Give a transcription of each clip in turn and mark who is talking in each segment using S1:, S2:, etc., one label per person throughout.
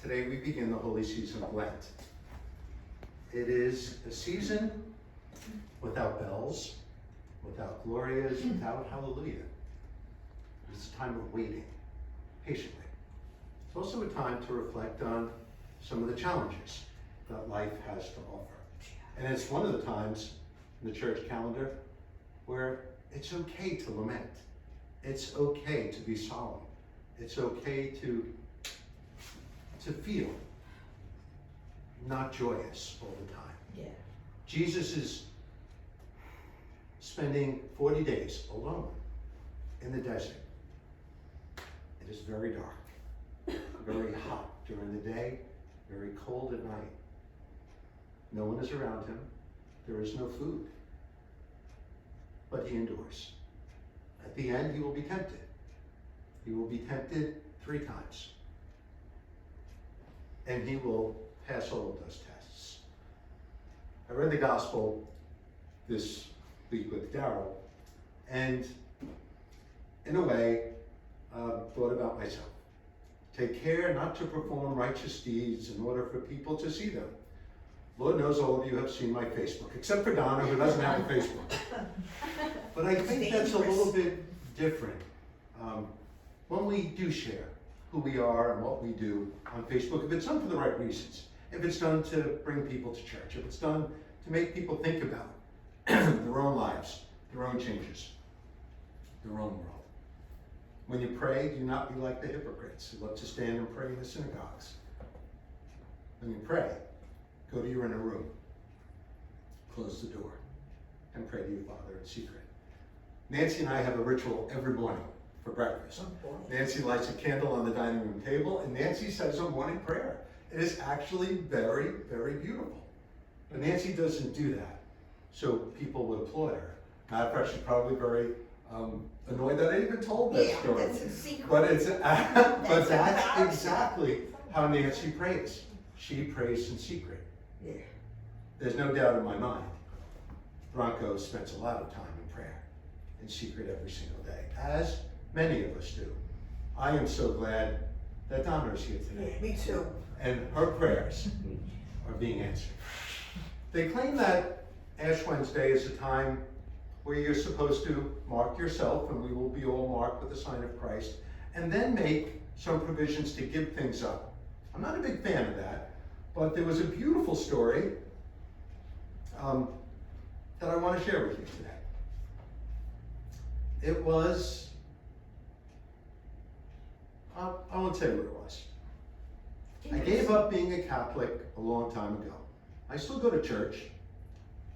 S1: Today we begin the holy season of Lent. It is a season without bells, without glorias, without hallelujah. It's a time of waiting patiently. It's also a time to reflect on some of the challenges that life has to offer. And it's one of the times in the church calendar where it's okay to lament. It's okay to be solemn. It's okay to feel not joyous all the time.
S2: Yeah.
S1: Jesus is spending 40 days alone in the desert. It is very dark, very hot during the day, very cold at night. No one is around him. There is no food. But he endures. At the end, he will be tempted. He will be tempted 3 times. And he will pass all of those tests. I read the gospel this week with Darrell, and in a way, thought about myself. Take care not to perform righteous deeds in order for people to see them. Lord knows all of you have seen my Facebook, except for Donna, who doesn't have a Facebook. But I think that's a little bit different. When we do share who we are and what we do on Facebook, if it's done for the right reasons, if it's done to bring people to church, if it's done to make people think about their own lives, their own changes, their own world. When you pray, do not be like the hypocrites who love to stand and pray in the synagogues. When you pray, go to your inner room, close the door, and pray to your Father in secret. Nancy and I have a ritual every morning for breakfast. Nancy lights a candle on the dining room table, and Nancy says a morning prayer. It is actually very, very beautiful. But Nancy doesn't do that, so people would applaud her. Matter of fact, she's probably very annoyed that I even told that story.
S2: That's a secret.
S1: But that's exactly how Nancy prays. She prays in secret.
S2: Yeah.
S1: There's no doubt in my mind, Bronco spends a lot of time in prayer, in secret every single day, as many of us do. I am so glad that Donna is here today.
S2: Me too.
S1: And her prayers are being answered. They claim that Ash Wednesday is a time where you're supposed to mark yourself, and we will be all marked with the sign of Christ, and then make some provisions to give things up. I'm not a big fan of that, but there was a beautiful story that I want to share with you today. It was, I won't say what it was. I gave up being a Catholic a long time ago. I still go to church,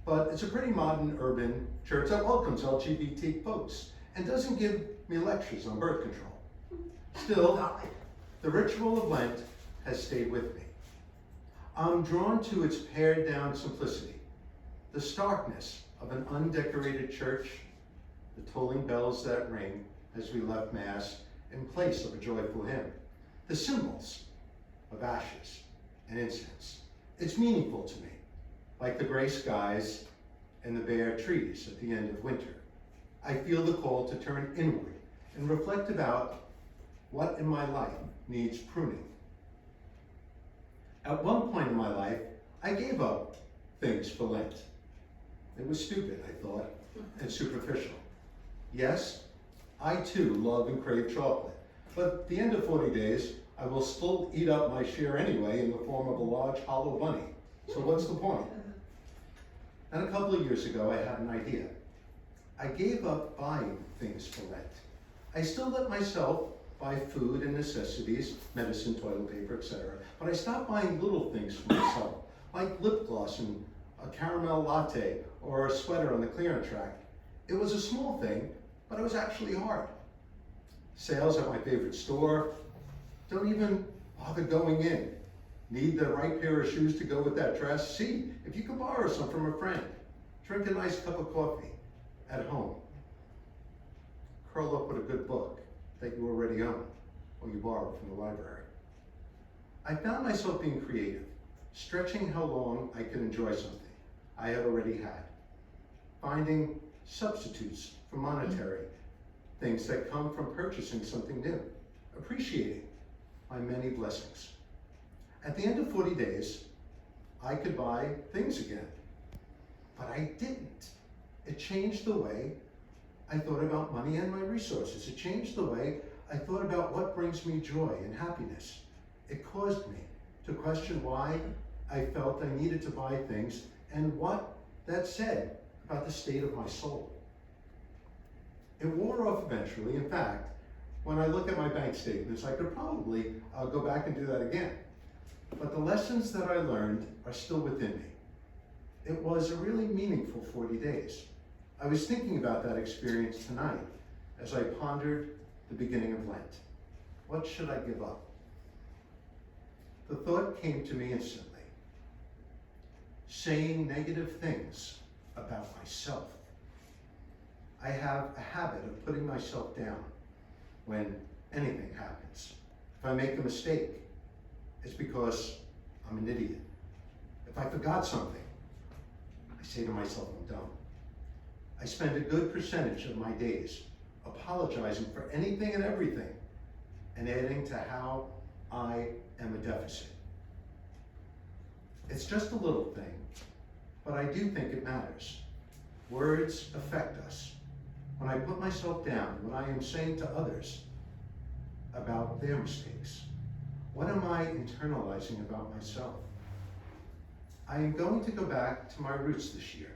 S1: but it's a pretty modern urban church that welcomes LGBT folks and doesn't give me lectures on birth control. Still, the ritual of Lent has stayed with me. I'm drawn to its pared down simplicity, the starkness of an undecorated church, the tolling bells that ring as we left Mass in place of a joyful hymn, the symbols of ashes and incense. It's meaningful to me, like the gray skies and the bare trees at the end of winter. I feel the call to turn inward and reflect about what in my life needs pruning. At one point in my life, I gave up things for Lent. It was stupid, I thought, and superficial. Yes, I too love and crave chocolate, but at the end of 40 days, I will still eat up my share anyway in the form of a large hollow bunny. So what's the point? And a couple of years ago, I had an idea. I gave up buying things for Lent. I still let myself buy food and necessities, medicine, toilet paper, etc. But I stopped buying little things for myself, like lip gloss and a caramel latte or a sweater on the clearance rack. It was a small thing, but it was actually hard. Sales at my favorite store, don't even bother going in. Need the right pair of shoes to go with that dress? See if you can borrow some from a friend. Drink a nice cup of coffee at home. Curl up with a good book that you already own or you borrowed from the library. I found myself being creative, stretching how long I could enjoy something I had already had, finding substitutes for monetary things that come from purchasing something new, appreciating my many blessings. At the end of 40 days, I could buy things again. But I didn't. It changed the way I thought about money and my resources. It changed the way I thought about what brings me joy and happiness. It caused me to question why I felt I needed to buy things and what that said about the state of my soul. It wore off eventually. In fact, when I look at my bank statements, I could probably go back and do that again. But the lessons that I learned are still within me. It was a really meaningful 40 days. I was thinking about that experience tonight as I pondered the beginning of Lent. What should I give up? The thought came to me instantly. Saying negative things about myself. I have a habit of putting myself down when anything happens. If I make a mistake, it's because I'm an idiot. If I forgot something, I say to myself, I'm dumb. I spend a good percentage of my days apologizing for anything and everything and adding to how I am a deficit. It's just a little thing, but I do think it matters. Words affect us. When I put myself down, when I am saying to others about their mistakes, what am I internalizing about myself? I am going to go back to my roots this year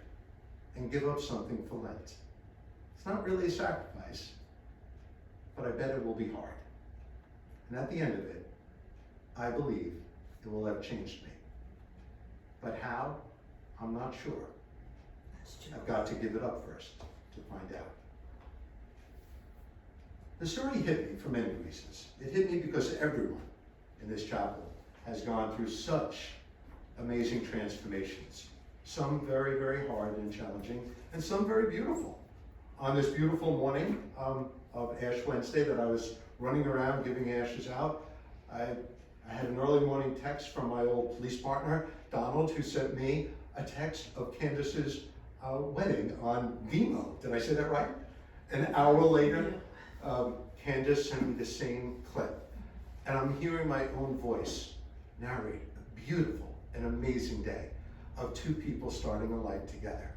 S1: and give up something for Lent. It's not really a sacrifice, but I bet it will be hard. And at the end of it, I believe it will have changed me. But how? I'm not sure. I've got to give it up first to find out. The story hit me for many reasons. It hit me because everyone in this chapel has gone through such amazing transformations. Some very, very hard and challenging, and some very beautiful. On this beautiful morning of Ash Wednesday that I was running around giving ashes out, I had an early morning text from my old police partner, Donald, who sent me a text of Candace's wedding on Vimeo. Did I say that right? An hour later, Candace sent me the same clip. And I'm hearing my own voice narrate a beautiful and amazing day of two people starting a life together.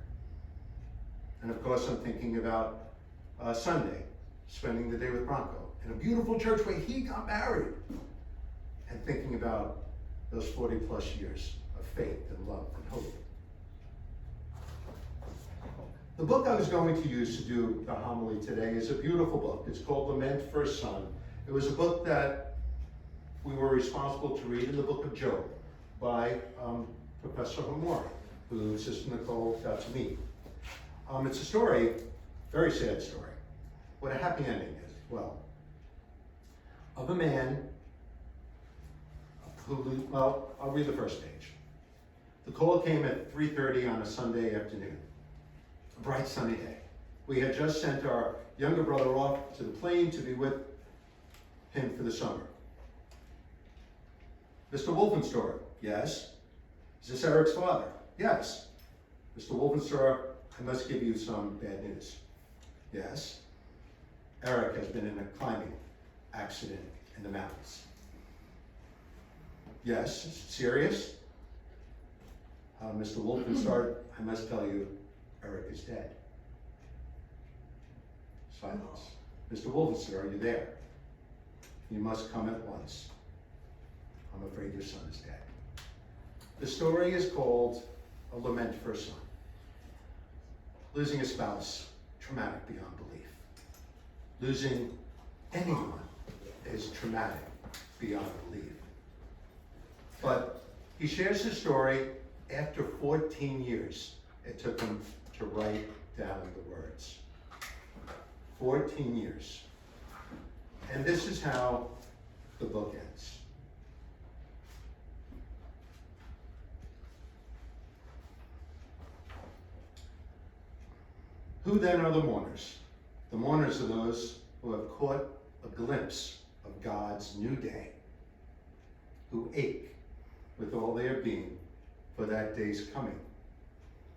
S1: And of course, I'm thinking about Sunday, spending the day with Bronco in a beautiful church where he got married. And thinking about those 40 plus years of faith and love and hope. The book I was going to use to do the homily today is a beautiful book. It's called LENT for a Son. It was a book that we were responsible to read in the book of Job by Professor Hamori, who Sister Nicole got to meet. It's a story, very sad story, with a happy ending as well, of a man who, well, I'll read the first page. The call came at 3:30 on a Sunday afternoon, a bright sunny day. We had just sent our younger brother off to the plane to be with him for the summer. Mr. Wolfenstore, yes. Is this Eric's father? Yes. Mr. Wolfenstore, I must give you some bad news. Yes. Eric has been in a climbing accident in the mountains. Yes, serious? Mr. Wolfenstore, I must tell you, Eric is dead. Silence. Mr. Wolfenstore, are you there? You must come at once. I'm afraid your son is dead. The story is called A Lament for a Son. Losing a spouse, traumatic beyond belief. Losing anyone is traumatic beyond belief. But he shares his story after 14 years. It took him to write down the words. 14 years. And this is how the book ends. Who then are the mourners? The mourners are those who have caught a glimpse of God's new day, who ache with all their being for that day's coming,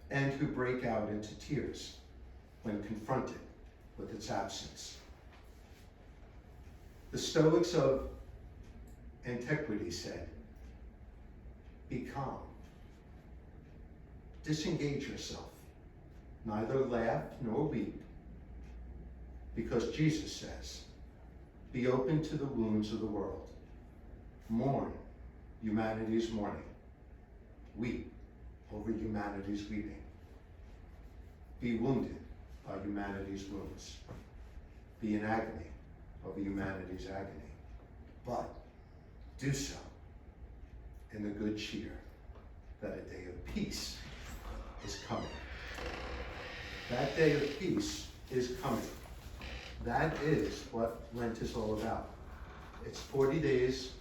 S1: and who break out into tears when confronted with its absence. The Stoics of antiquity said, Be calm. Disengage yourself. Neither laugh nor weep, because Jesus says, be open to the wounds of the world. Mourn humanity's mourning. Weep over humanity's weeping. Be wounded by humanity's wounds. Be in agony over humanity's agony. But do so in the good cheer that a day of peace is coming. That day of peace is coming. That is what Lent is all about. It's 40 days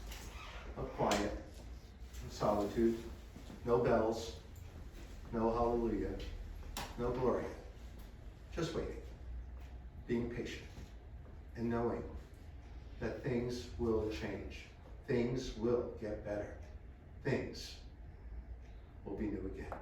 S1: of quiet and solitude, no bells, no hallelujah, no gloria, just waiting, being patient, and knowing that things will change. Things will get better. Things will be new again.